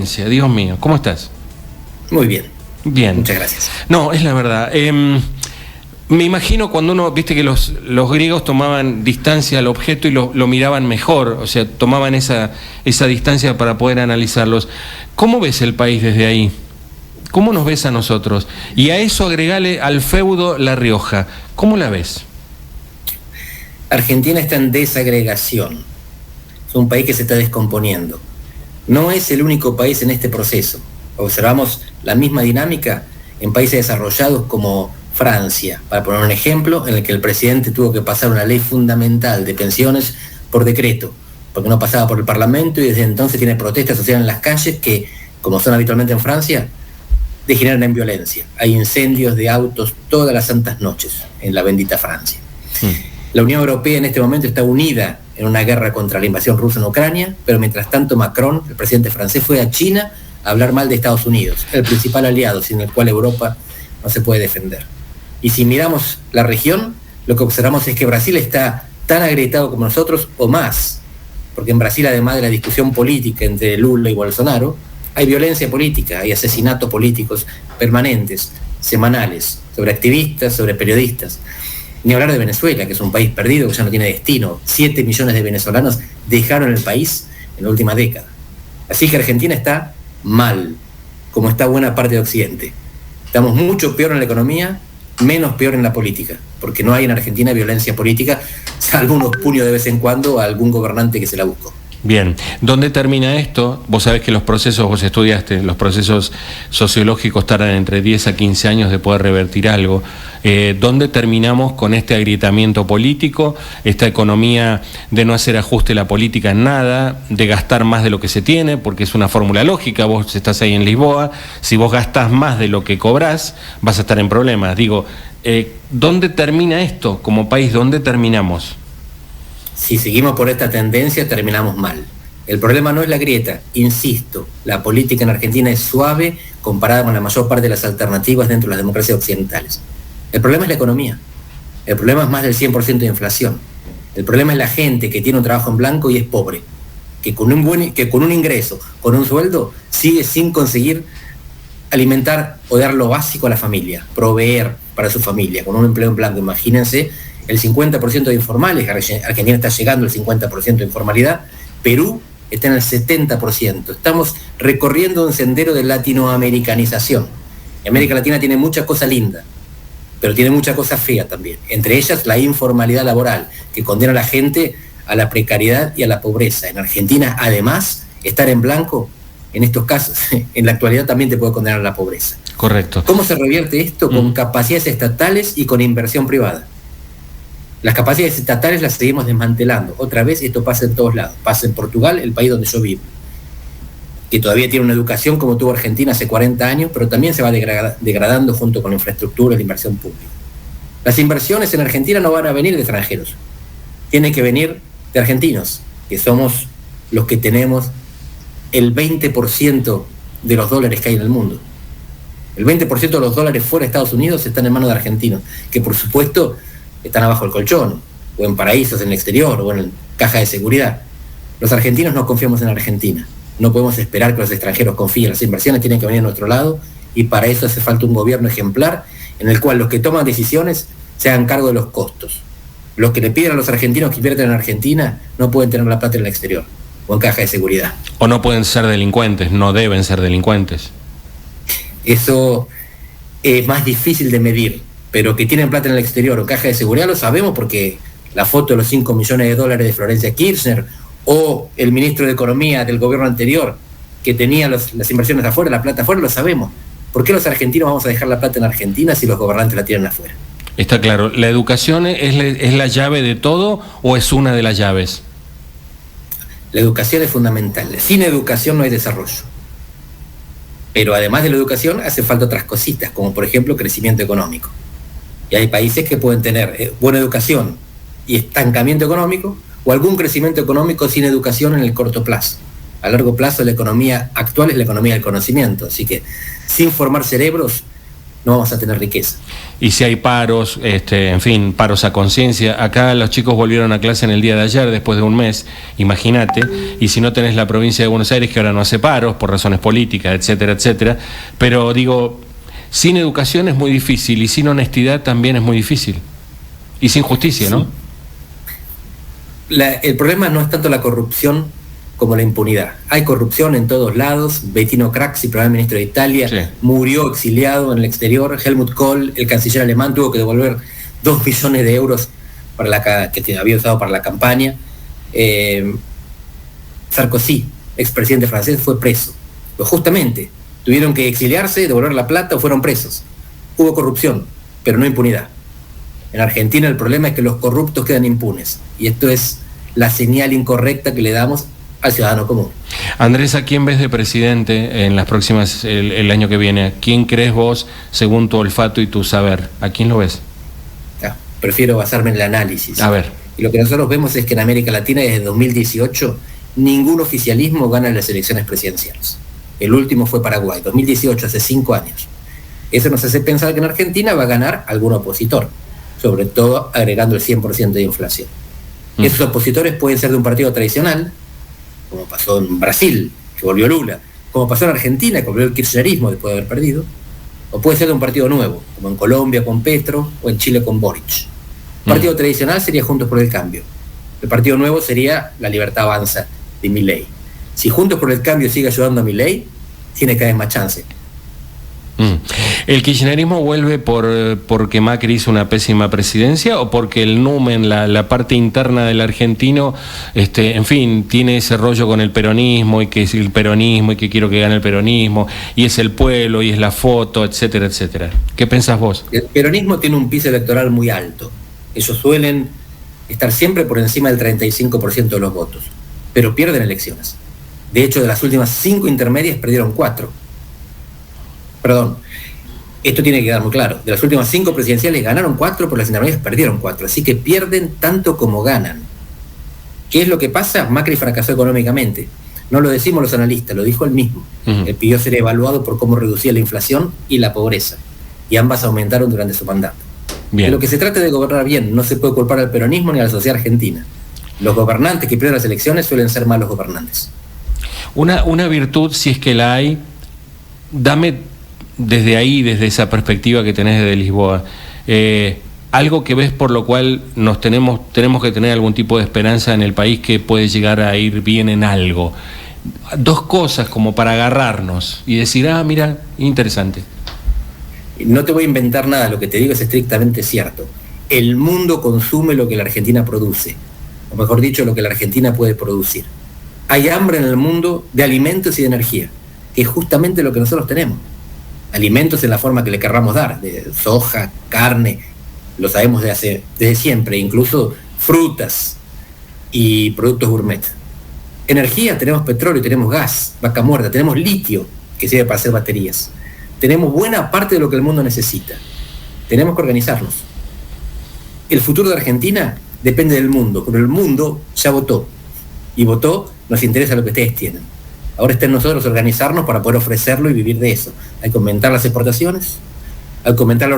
violencia, Dios mío. ¿Cómo estás? Muy bien. Bien. Muchas gracias. No, es la verdad. Me imagino cuando uno, viste que los griegos tomaban distancia al objeto y lo miraban mejor, o sea, tomaban esa distancia para poder analizarlos. ¿Cómo ves el país desde ahí? ¿Cómo nos ves a nosotros? Y a eso agregale al feudo La Rioja. ¿Cómo la ves? Argentina está en desagregación. Es un país que se está descomponiendo. No es el único país en este proceso. Observamos la misma dinámica en países desarrollados como Francia, para poner un ejemplo, en el que el presidente tuvo que pasar una ley fundamental de pensiones por decreto, porque no pasaba por el Parlamento, y desde entonces tiene protestas sociales en las calles que, como son habitualmente en Francia, degeneran en violencia. Hay incendios de autos todas las santas noches en la bendita Francia. La Unión Europea en este momento está unida en una guerra contra la invasión rusa en Ucrania, pero mientras tanto Macron, el presidente francés, fue a China a hablar mal de Estados Unidos, el principal aliado sin el cual Europa no se puede defender. Y si miramos la región, lo que observamos es que Brasil está tan agrietado como nosotros o más, porque en Brasil, además de la discusión política entre Lula y Bolsonaro, hay violencia política, hay asesinatos políticos permanentes, semanales, sobre activistas, sobre periodistas. Ni hablar de Venezuela, que es un país perdido, que ya no tiene destino. 7 millones de venezolanos dejaron el país en la última década. Así que Argentina está mal, como está buena parte de Occidente. Estamos mucho peor en la economía, menos peor en la política, porque no hay en Argentina violencia política, salvo unos puños de vez en cuando a algún gobernante que se la buscó. Bien, ¿dónde termina esto? Vos sabés que los procesos, vos estudiaste, los procesos sociológicos tardan entre 10 a 15 años de poder revertir algo. ¿Dónde terminamos con este agrietamiento político, esta economía de no hacer ajuste a la política en nada, de gastar más de lo que se tiene, porque es una fórmula lógica, vos estás ahí en Lisboa, si vos gastás más de lo que cobrás, vas a estar en problemas. Digo, ¿dónde termina esto como país? ¿Dónde terminamos? Si seguimos por esta tendencia, terminamos mal. El problema no es la grieta, insisto, la política en Argentina es suave comparada con la mayor parte de las alternativas dentro de las democracias occidentales. El problema es la economía. El problema es más del 100% de inflación. El problema es la gente que tiene un trabajo en blanco y es pobre, que con un ingreso, con un sueldo, sigue sin conseguir alimentar o dar lo básico a la familia, proveer para su familia, con un empleo en blanco. Imagínense el 50% de informales, Argentina está llegando al 50% de informalidad, Perú está en el 70%. Estamos recorriendo un sendero de latinoamericanización. Y América Latina tiene mucha cosa linda, pero tiene mucha cosa fea también. Entre ellas la informalidad laboral, que condena a la gente a la precariedad y a la pobreza. En Argentina, además, estar en blanco, en estos casos, en la actualidad también te puede condenar a la pobreza. Correcto. ¿Cómo se revierte esto? Con capacidades estatales y con inversión privada. Las capacidades estatales las seguimos desmantelando. Otra vez esto pasa en todos lados. Pasa en Portugal, el país donde yo vivo, que todavía tiene una educación como tuvo Argentina hace 40 años, pero también se va degradando junto con la infraestructura y la inversión pública. Las inversiones en Argentina no van a venir de extranjeros. Tienen que venir de argentinos, que somos los que tenemos el 20% de los dólares que hay en el mundo. El 20% de los dólares fuera de Estados Unidos están en manos de argentinos, que por supuesto están abajo del colchón, o en paraísos en el exterior, o en caja de seguridad. Los argentinos no confiamos en Argentina. No podemos esperar que los extranjeros confíen. Las inversiones tienen que venir a nuestro lado, y para eso hace falta un gobierno ejemplar, en el cual los que toman decisiones se hagan cargo de los costos. Los que le piden a los argentinos que inviertan en Argentina no pueden tener la plata en el exterior, o en caja de seguridad. O no pueden ser delincuentes, no deben ser delincuentes. Eso es más difícil de medir, pero que tienen plata en el exterior o caja de seguridad lo sabemos, porque la foto de los 5 millones de dólares de Florencia Kirchner, o el ministro de Economía del gobierno anterior, que tenía las inversiones afuera, la plata afuera, lo sabemos. ¿Por qué los argentinos vamos a dejar la plata en Argentina si los gobernantes la tienen afuera? Está claro. ¿La educación es la llave de todo o es una de las llaves? La educación es fundamental. Sin educación no hay desarrollo. Pero además de la educación hace falta otras cositas, como por ejemplo crecimiento económico. Y hay países que pueden tener buena educación y estancamiento económico, o algún crecimiento económico sin educación en el corto plazo. A largo plazo la economía actual es la economía del conocimiento, así que sin formar cerebros no vamos a tener riqueza. Y si hay paros, en fin, paros a conciencia. Acá los chicos volvieron a clase en el día de ayer, después de un mes, imagínate. Y si no tenés la provincia de Buenos Aires, que ahora no hace paros por razones políticas, etcétera, etcétera. Pero digo, sin educación es muy difícil y sin honestidad también es muy difícil. Y sin justicia, sí, ¿no? El problema no es tanto la corrupción como la impunidad. Hay corrupción en todos lados. Bettino Craxi, primer ministro de Italia, sí, murió exiliado en el exterior. Helmut Kohl, el canciller alemán, tuvo que devolver 2 millones de euros que había usado para la campaña. Sarkozy, expresidente francés, fue preso. Pero justamente tuvieron que exiliarse, devolver la plata o fueron presos. Hubo corrupción, pero no impunidad. En Argentina el problema es que los corruptos quedan impunes. Y esto es la señal incorrecta que le damos al ciudadano común. Andrés, ¿a quién ves de presidente en las próximas, el año que viene? ¿A quién crees vos, según tu olfato y tu saber? ¿A quién lo ves? Prefiero basarme en el análisis. A ver. Y lo que nosotros vemos es que en América Latina desde 2018 ningún oficialismo gana las elecciones presidenciales. El último fue Paraguay, 2018, hace 5 años. Eso nos hace pensar que en Argentina va a ganar algún opositor, sobre todo agregando el 100% de inflación. Esos opositores pueden ser de un partido tradicional, como pasó en Brasil, que volvió Lula, como pasó en Argentina, que volvió el kirchnerismo después de haber perdido, o puede ser de un partido nuevo, como en Colombia con Petro o en Chile con Boric. El partido tradicional sería Juntos por el Cambio. El partido nuevo sería La Libertad Avanza de Milei. Si Juntos por el Cambio sigue ayudando a Milei, tiene cada vez más chance. ¿El kirchnerismo vuelve porque Macri hizo una pésima presidencia o porque el numen, la parte interna del argentino, en fin, tiene ese rollo con el peronismo y que es el peronismo y que quiero que gane el peronismo y es el pueblo y es la foto, etcétera, etcétera? ¿Qué pensás vos? El peronismo tiene un piso electoral muy alto. Ellos suelen estar siempre por encima del 35% de los votos, pero pierden elecciones. De hecho, de las últimas 5 intermedias perdieron 4. Perdón, esto tiene que quedar muy claro. De las últimas 5 presidenciales ganaron 4, por las intermedias perdieron 4. Así que pierden tanto como ganan. ¿Qué es lo que pasa? Macri fracasó económicamente. No lo decimos los analistas, lo dijo él mismo. Él pidió ser evaluado por cómo reducía la inflación y la pobreza. Y ambas aumentaron durante su mandato. Bien. De lo que se trata de gobernar bien, no se puede culpar al peronismo ni a la sociedad argentina. Los gobernantes que pierden las elecciones suelen ser malos gobernantes. Una virtud, si es que la hay, dame desde ahí, desde esa perspectiva que tenés desde Lisboa, algo que ves por lo cual tenemos que tener algún tipo de esperanza en el país que puede llegar a ir bien en algo. 2 cosas como para agarrarnos y decir, mira, interesante. No te voy a inventar nada, lo que te digo es estrictamente cierto. El mundo consume lo que la Argentina produce, o mejor dicho, lo que la Argentina puede producir. Hay hambre en el mundo de alimentos y de energía, que es justamente lo que nosotros tenemos. Alimentos en la forma que le querramos dar, de soja, carne, lo sabemos desde siempre, incluso frutas y productos gourmet. Energía, tenemos petróleo, tenemos gas, vaca muerta, tenemos litio, que sirve para hacer baterías. Tenemos buena parte de lo que el mundo necesita. Tenemos que organizarnos. El futuro de Argentina depende del mundo, pero el mundo ya votó. Y votó, nos interesa lo que ustedes tienen. Ahora está en nosotros organizarnos para poder ofrecerlo y vivir de eso. Hay que aumentar las exportaciones, hay que aumentar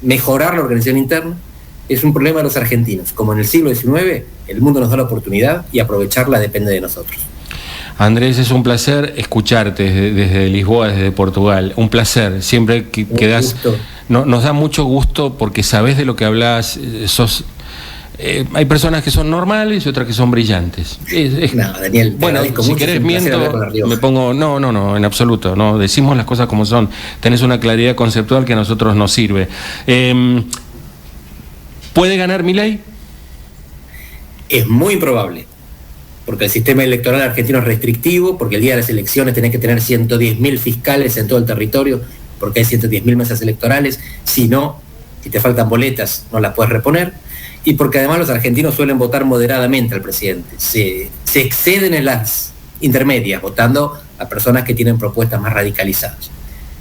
mejorar la organización interna. Es un problema de los argentinos. Como en el siglo XIX, el mundo nos da la oportunidad y aprovecharla depende de nosotros. Andrés, es un placer escucharte desde Lisboa, desde Portugal. Un placer. Siempre que das, nos da mucho gusto porque sabés de lo que hablas. Hay personas que son normales y otras que son brillantes. No, Daniel, bueno, si querés miento, me pongo... No, en absoluto. No, decimos las cosas como son. Tenés una claridad conceptual que a nosotros nos sirve. ¿Puede ganar Milei? Es muy improbable, porque el sistema electoral argentino es restrictivo, porque el día de las elecciones tenés que tener 110.000 fiscales en todo el territorio, porque hay 110.000 mesas electorales. Si te faltan boletas, no las puedes reponer. Y porque además los argentinos suelen votar moderadamente al presidente. Se exceden en las intermedias, votando a personas que tienen propuestas más radicalizadas.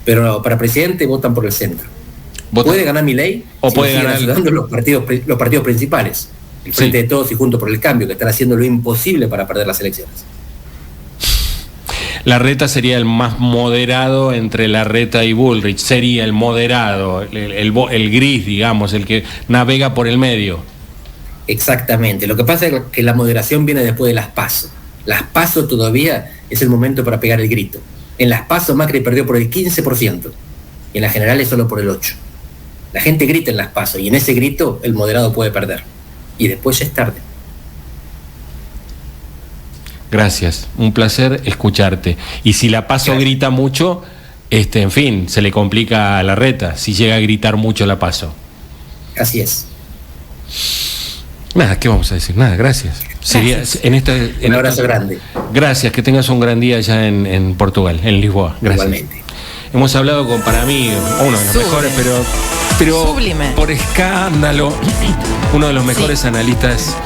Pero para presidente votan por el centro. ¿Puede ganar Milei? ¿O puede ganar los partidos principales? El Frente de Todos y Juntos por el Cambio, que están haciendo lo imposible para perder las elecciones. Larreta sería el más moderado entre Larreta y Bullrich, sería el moderado, el gris, digamos, el que navega por el medio. Exactamente. Lo que pasa es que la moderación viene después de las PASO. Las PASO todavía es el momento para pegar el grito. En las PASO Macri perdió por el 15% y en las generales solo por el 8%. La gente grita en las PASO y en ese grito el moderado puede perder. Y después ya es tarde. Gracias, un placer escucharte. Y si la PASO grita mucho, en fin, se le complica a Larreta, si llega a gritar mucho la PASO. Así es. Nada, ¿qué vamos a decir? Nada, gracias. Sería, un abrazo grande. Gracias, que tengas un gran día allá en Portugal, en Lisboa. Gracias. Igualmente. Hemos hablado con, para mí, uno de los mejores, pero Sublime. por escándalo, uno de los mejores analistas